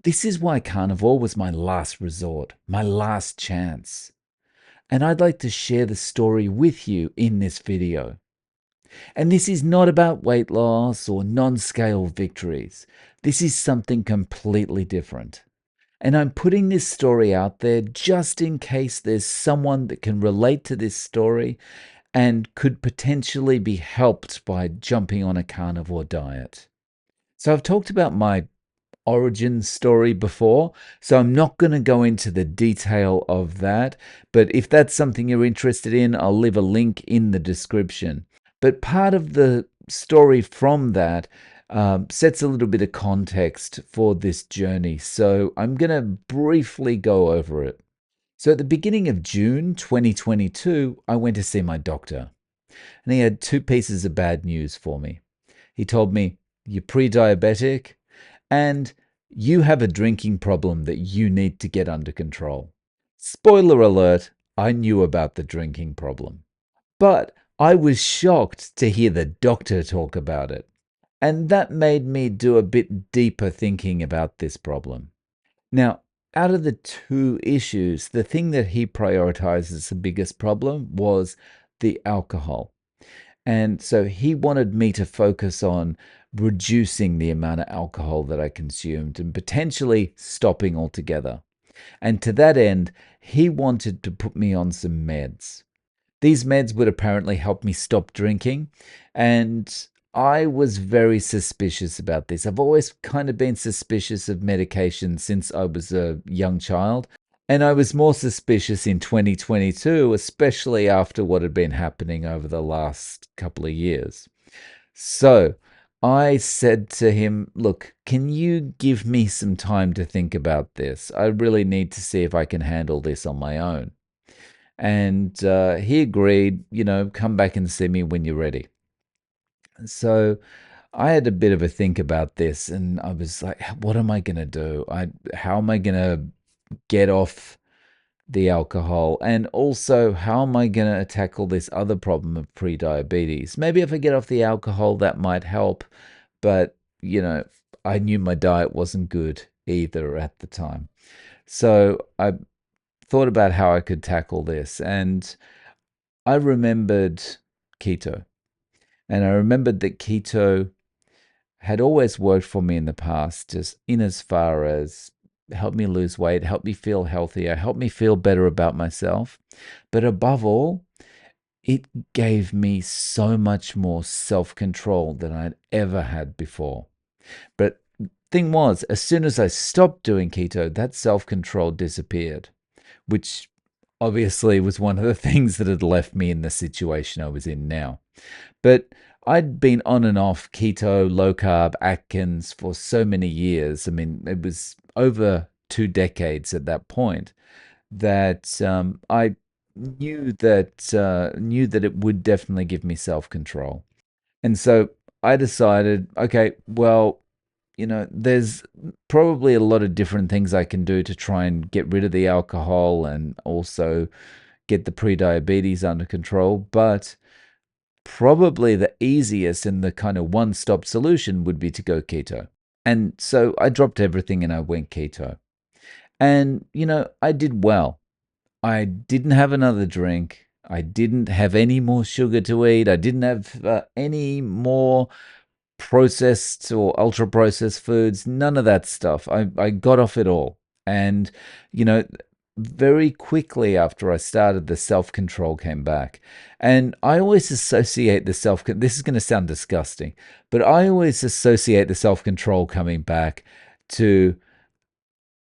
This is why carnivore was my last resort, my last chance. And I'd like to share the story with you in this video. And this is not about weight loss or non-scale victories. This is something completely different. And I'm putting this story out there just in case there's someone that can relate to this story and could potentially be helped by jumping on a carnivore diet. So I've talked about my origin story before, so I'm not going to go into the detail of that. But if that's something you're interested in, I'll leave a link in the description. But part of the story from that sets a little bit of context for this journey. So I'm going to briefly go over it. So at the beginning of June 2022, I went to see my doctor, and he had two pieces of bad news for me. He told me, "You're pre diabetic and you have a drinking problem that you need to get under control." Spoiler alert, I knew about the drinking problem. But I was shocked to hear the doctor talk about it. And that made me do a bit deeper thinking about this problem. Now, out of the two issues, the thing that he prioritized as the biggest problem was the alcohol. And so he wanted me to focus on reducing the amount of alcohol that I consumed and potentially stopping altogether. And to that end, he wanted to put me on some meds. These meds would apparently help me stop drinking, and I was very suspicious about this. I've always kind of been suspicious of medication since I was a young child, and I was more suspicious in 2022, especially after what had been happening over the last couple of years. So I said to him, "Look, can you give me some time to think about this? I really need to see if I can handle this on my own." And he agreed, come back and see me when you're ready. So I had a bit of a think about this, and I was like, what am I going to do? How am I going to get off the alcohol? And also, how am I going to tackle this other problem of pre-diabetes? Maybe if I get off the alcohol, that might help. But, I knew my diet wasn't good either at the time. So I thought about how I could tackle this. And I remembered keto. And I remembered that keto had always worked for me in the past, just in as far as help me lose weight, help me feel healthier, help me feel better about myself. But above all, it gave me so much more self control than I'd ever had before. But thing was, as soon as I stopped doing keto, that self control disappeared, which obviously was one of the things that had left me in the situation I was in now. But I'd been on and off keto, low carb, Atkins for so many years. I mean, it was over 2 decades at that point that I knew that it would definitely give me self control. And so I decided, okay, well, there's probably a lot of different things I can do to try and get rid of the alcohol and also get the pre-diabetes under control. But probably the easiest and the kind of one-stop solution would be to go keto. And so I dropped everything and I went keto. And, I did well. I didn't have another drink. I didn't have any more sugar to eat. I didn't have any more processed or ultra processed foods, none of that stuff. I got off it all. And, you know, very quickly after I started, the self control came back. And I always associate the this is going to sound disgusting, but I always associate the self control coming back to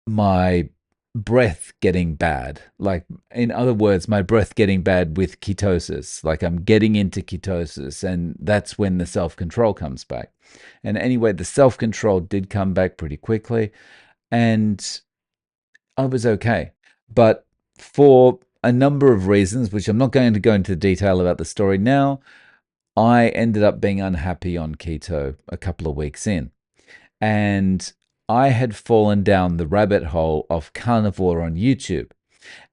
my breath getting bad. Like, in other words, my breath getting bad with ketosis. Like, I'm getting into ketosis, and that's when the self control comes back. And anyway, the self control did come back pretty quickly, and I was okay. But for a number of reasons, which I'm not going to go into detail about the story now, I ended up being unhappy on keto a couple of weeks in. And I had fallen down the rabbit hole of carnivore on YouTube.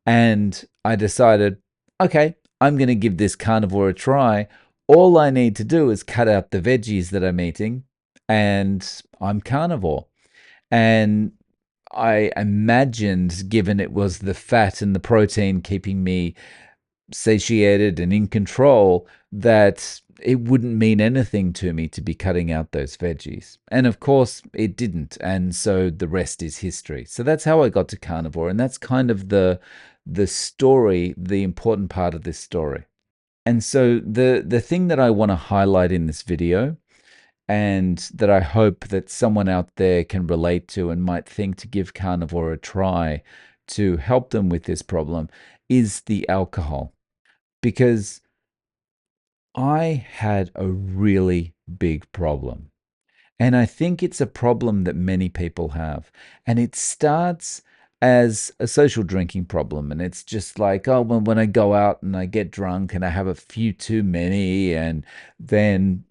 And I decided, okay, I'm going to give this carnivore a try. All I need to do is cut out the veggies that I'm eating, and I'm carnivore. And I imagined, given it was the fat and the protein keeping me satiated and in control, that it wouldn't mean anything to me to be cutting out those veggies. And of course, it didn't. And so the rest is history. So that's how I got to carnivore. And that's kind of the story, the important part of this story. And so the thing that I want to highlight in this video, and that I hope that someone out there can relate to and might think to give carnivore a try to help them with this problem, is the alcohol. Because I had a really big problem. And I think it's a problem that many people have. And it starts as a social drinking problem. And it's just like, oh, well, when I go out and I get drunk and I have a few too many, and then,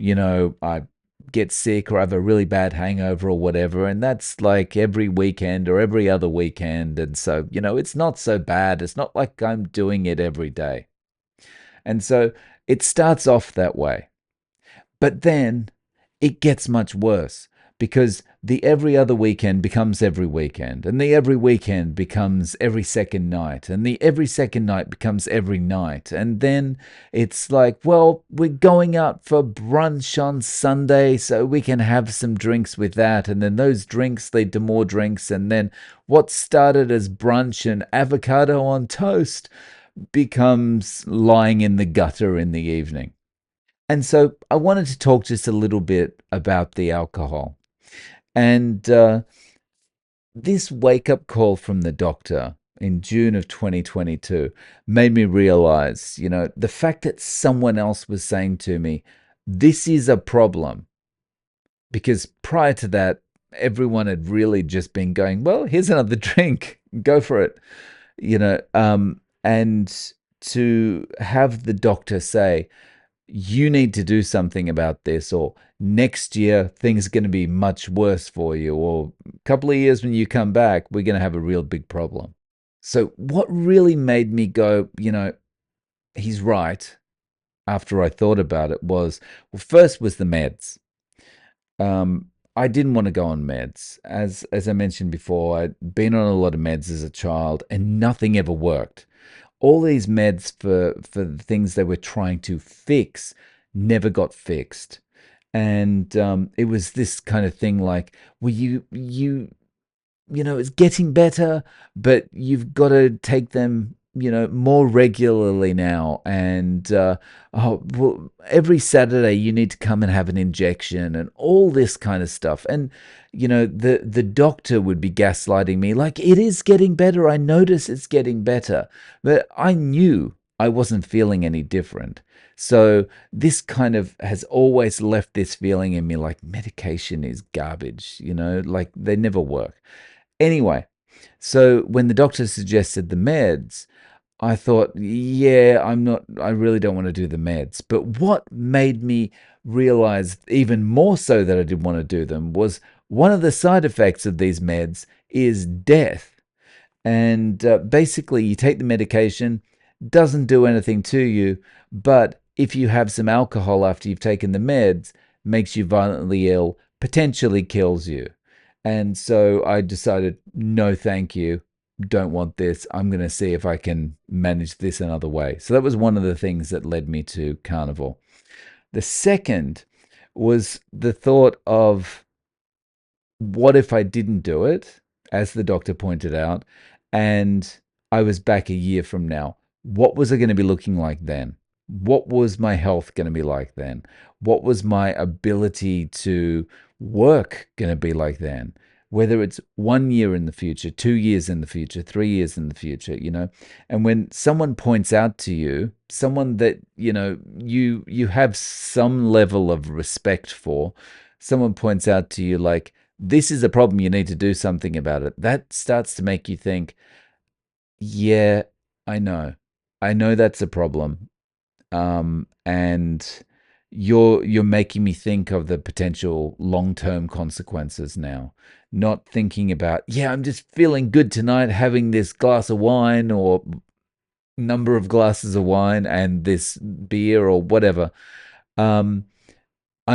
I get sick or I have a really bad hangover or whatever. And that's like every weekend or every other weekend. And so, it's not so bad. It's not like I'm doing it every day. And so it starts off that way. But then it gets much worse because the every other weekend becomes every weekend, and the every weekend becomes every second night, and the every second night becomes every night. And then it's like, well, we're going out for brunch on Sunday, so we can have some drinks with that. And then those drinks lead to more drinks. And then what started as brunch and avocado on toast becomes lying in the gutter in the evening. And so I wanted to talk just a little bit about the alcohol. And this wake up call from the doctor in June of 2022 made me realize, the fact that someone else was saying to me, this is a problem. Because prior to that, everyone had really just been going, well, here's another drink, go for it. And to have the doctor say, you need to do something about this, or next year things are going to be much worse for you, or a couple of years when you come back, we're going to have a real big problem. So, what really made me go, he's right, after I thought about it was, well, first was the meds. I didn't want to go on meds. As I mentioned before, I'd been on a lot of meds as a child and nothing ever worked. All these meds for the things they were trying to fix never got fixed. And it was this kind of thing like, well, it's getting better, but you've got to take them, more regularly now. And oh, well, every Saturday you need to come and have an injection and all this kind of stuff. And the doctor would be gaslighting me like, it is getting better. I notice it's getting better, but I knew I wasn't feeling any different. So this kind of has always left this feeling in me like medication is garbage, like they never work. Anyway, so when the doctor suggested the meds, I thought, yeah, I really don't want to do the meds. But what made me realize even more so that I didn't want to do them was one of the side effects of these meds is death. And basically, you take the medication, doesn't do anything to you, but if you have some alcohol after you've taken the meds, makes you violently ill, potentially kills you. And so I decided, no, thank you. Don't want this. I'm going to see if I can manage this another way. So that was one of the things that led me to carnivore. The second was the thought of, what if I didn't do it, as the doctor pointed out, and I was back a year from now? What was I going to be looking like then? What was my health going to be like then? What was my ability to work going to be like then? Whether it's 1 year in the future, 2 years in the future, 3 years in the future, And when someone points out to you, someone that, you have some level of respect for, someone points out to you like, this is a problem, you need to do something about it. That starts to make you think, yeah, I know. I know that's a problem. And you're making me think of the potential long-term consequences now. Not thinking about, yeah, I'm just feeling good tonight having this glass of wine or number of glasses of wine and this beer or whatever. I'm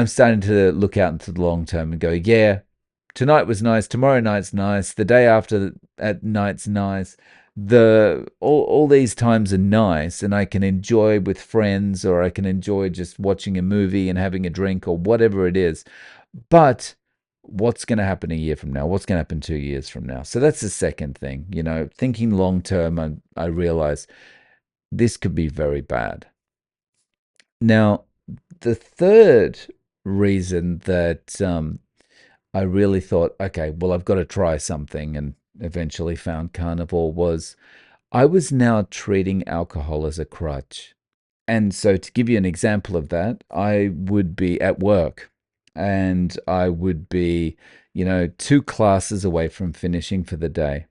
starting to look out into the long term and go, yeah, tonight was nice, tomorrow night's nice, the day after at night's nice. All these times are nice, and I can enjoy with friends, or I can enjoy just watching a movie and having a drink or whatever it is. But what's going to happen a year from now? What's going to happen 2 years from now? So that's the second thing. Thinking long term, I realize this could be very bad. Now, the third reason that I really thought, okay, well, I've got to try something, and eventually found Carnivore, was I was now treating alcohol as a crutch. And so, to give you an example of that, I would be at work and I would be, two classes away from finishing for the day.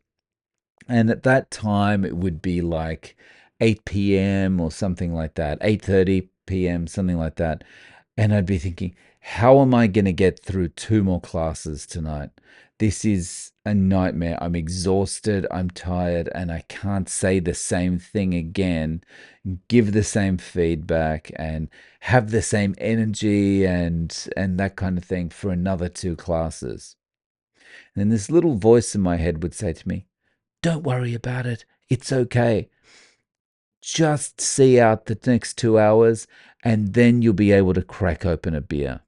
And at that time, it would be like 8 p.m. or something like that, 8:30 p.m., something like that. And I'd be thinking, how am I going to get through two more classes tonight? This is a nightmare. I'm exhausted, I'm tired, and I can't say the same thing again, give the same feedback, and have the same energy and that kind of thing for another two classes. And then this little voice in my head would say to me, don't worry about it. It's okay. Just see out the next 2 hours, and then you'll be able to crack open a beer.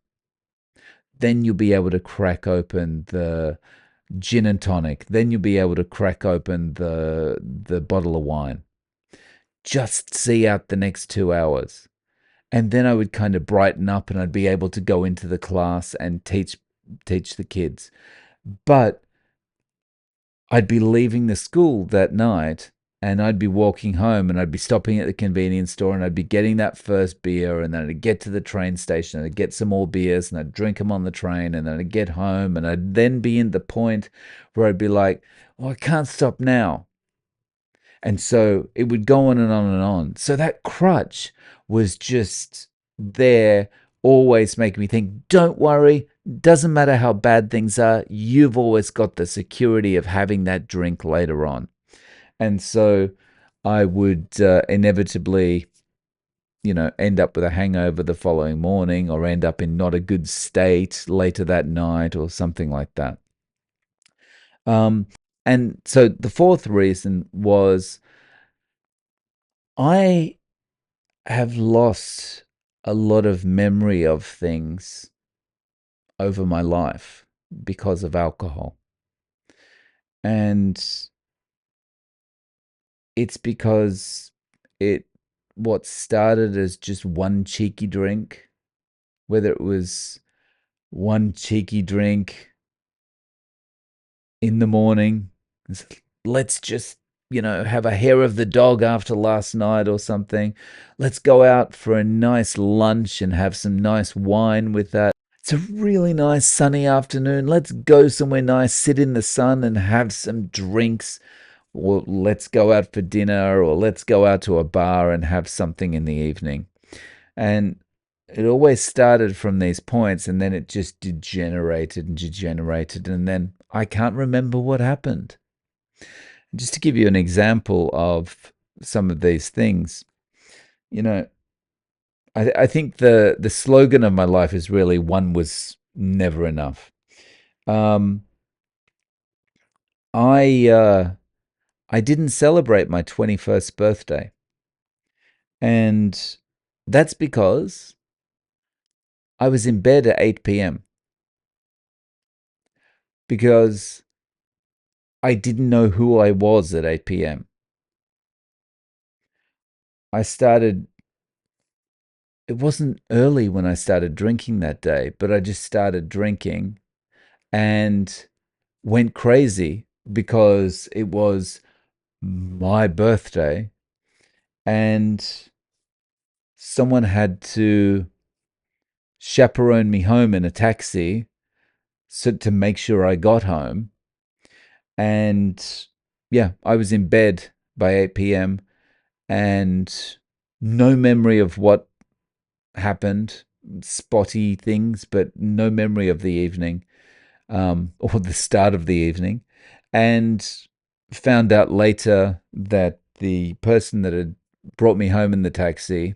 Then you'll be able to crack open the gin and tonic. Then you'll be able to crack open the bottle of wine. Just see out the next 2 hours. And then I would kind of brighten up, and I'd be able to go into the class and teach the kids. But I'd be leaving the school that night, and I'd be walking home, and I'd be stopping at the convenience store, and I'd be getting that first beer, and then I'd get to the train station and I'd get some more beers, and I'd drink them on the train, and then I'd get home, and I'd then be in the point where I'd be like, oh, I can't stop now. And so it would go on and on and on. So that crutch was just there, always making me think, don't worry, doesn't matter how bad things are, you've always got the security of having that drink later on. And so I would inevitably, end up with a hangover the following morning, or end up in not a good state later that night, or something like that. Um, and so the fourth reason was I have lost a lot of memory of things over my life because of alcohol. And it's because it what started as just one cheeky drink, whether it was one cheeky drink in the morning, let's just, have a hair of the dog after last night or something. Let's go out for a nice lunch and have some nice wine with that. It's a really nice sunny afternoon. Let's go somewhere nice, sit in the sun and have some drinks. Or let's go out for dinner, or let's go out to a bar and have something in the evening. And it always started from these points, and then it just degenerated and degenerated. And then I can't remember what happened. Just to give you an example of some of these things, you know, I think the slogan of my life is really one was never enough. Um, I didn't celebrate my 21st birthday, and that's because I was in bed at 8 p.m. because I didn't know who I was at 8 p.m. I started, it wasn't early when I started drinking that day, but I just started drinking and went crazy because it was my birthday, and someone had to chaperone me home in a taxi so to make sure I got home. And yeah, I was in bed by 8 p.m. and no memory of what happened, spotty things, but no memory of the evening, or the start of the evening. And found out later that the person that had brought me home in the taxi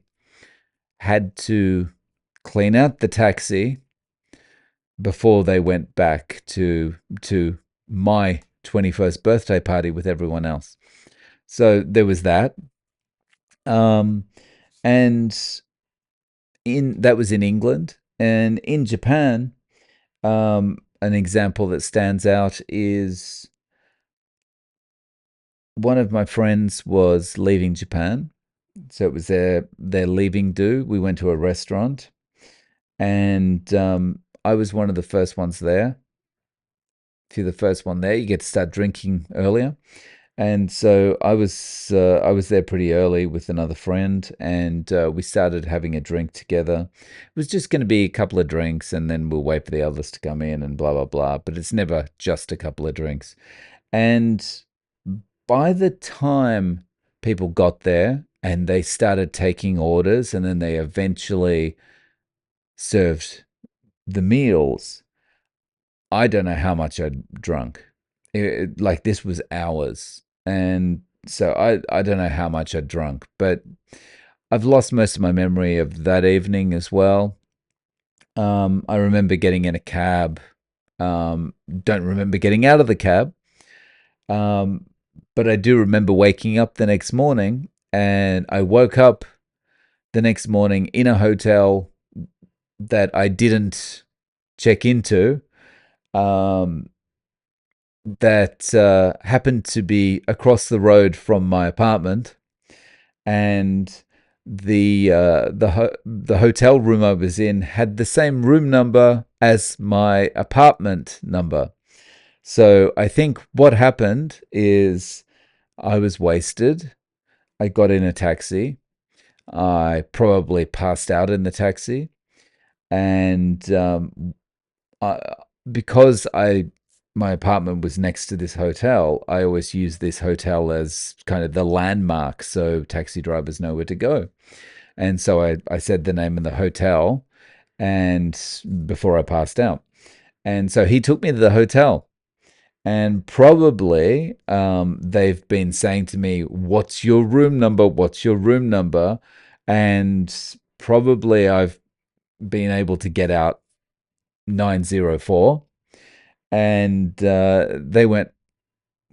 had to clean out the taxi, before they went back to my 21st birthday party with everyone else. So there was that. Um, and in that was in England, and in Japan, an example that stands out is one of my friends was leaving Japan. So it was their leaving do. We went to a restaurant, and I was one of the first ones there. If you're the first one there, you get to start drinking earlier. And so I was there pretty early with another friend, and we started having a drink together. It was just going to be a couple of drinks, and then we'll wait for the others to come in, and blah blah blah. But it's never just a couple of drinks. And by the time people got there and they started taking orders, and then they eventually served the meals, I don't know how much I'd drunk. Like this was hours. And so I don't know how much I'd drunk, but I've lost most of my memory of that evening as well. I remember getting in a cab. Don't remember getting out of the cab. Um, but I do remember waking up the next morning, and I woke up the next morning in a hotel that I didn't check into. Um, that happened to be across the road from my apartment, and the hotel room I was in had the same room number as my apartment number. So I think what happened is I was wasted. I got in a taxi. I probably passed out in the taxi, and I, because I my apartment was next to this hotel, I always use this hotel as kind of the landmark so taxi drivers know where to go. And so I said the name of the hotel and before I passed out. And so he took me to the hotel. And probably they've been saying to me, "What's your room number? What's your room number?" And probably I've been able to get out 904. And they went,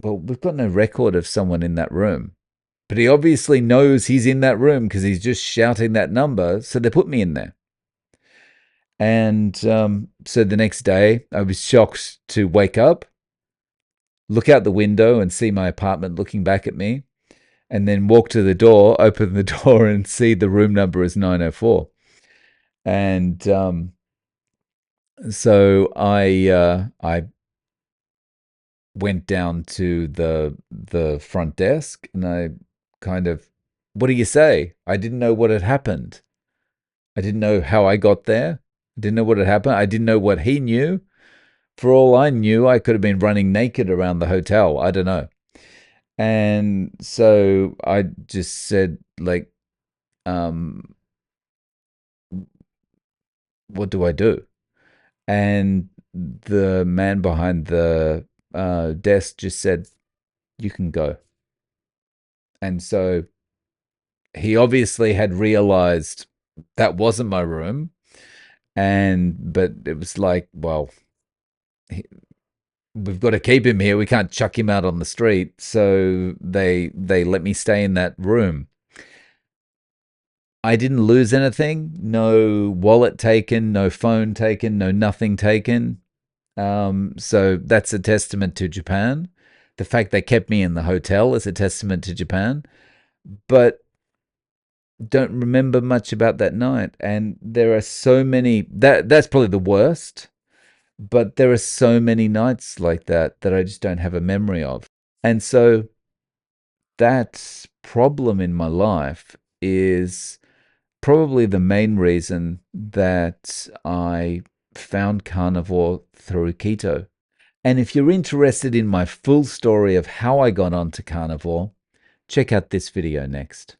"Well, we've got no record of someone in that room." But he obviously knows he's in that room because he's just shouting that number. So they put me in there. And so the next day, I was shocked to wake up, look out the window and see my apartment looking back at me, and then walk to the door, open the door, and see the room number is 904. And so I went down to the front desk, and I kind of, what do you say? I didn't know what had happened. I didn't know how I got there. I didn't know what had happened. I didn't know what he knew. For all I knew, I could have been running naked around the hotel. I don't know. And so I just said, like, um, what do I do? And the man behind the desk just said, you can go. And so he obviously had realized that wasn't my room. But it was like, well, he, we've got to keep him here. We can't chuck him out on the street. So they let me stay in that room. I didn't lose anything. No wallet taken, no phone taken, no nothing taken. So that's a testament to Japan. The fact they kept me in the hotel is a testament to Japan. But don't remember much about that night. And there are so many that's probably the worst. But there are so many nights like that I just don't have a memory of. And so that problem in my life is probably the main reason that I found carnivore through keto. And if you're interested in my full story of how I got onto carnivore, check out this video next.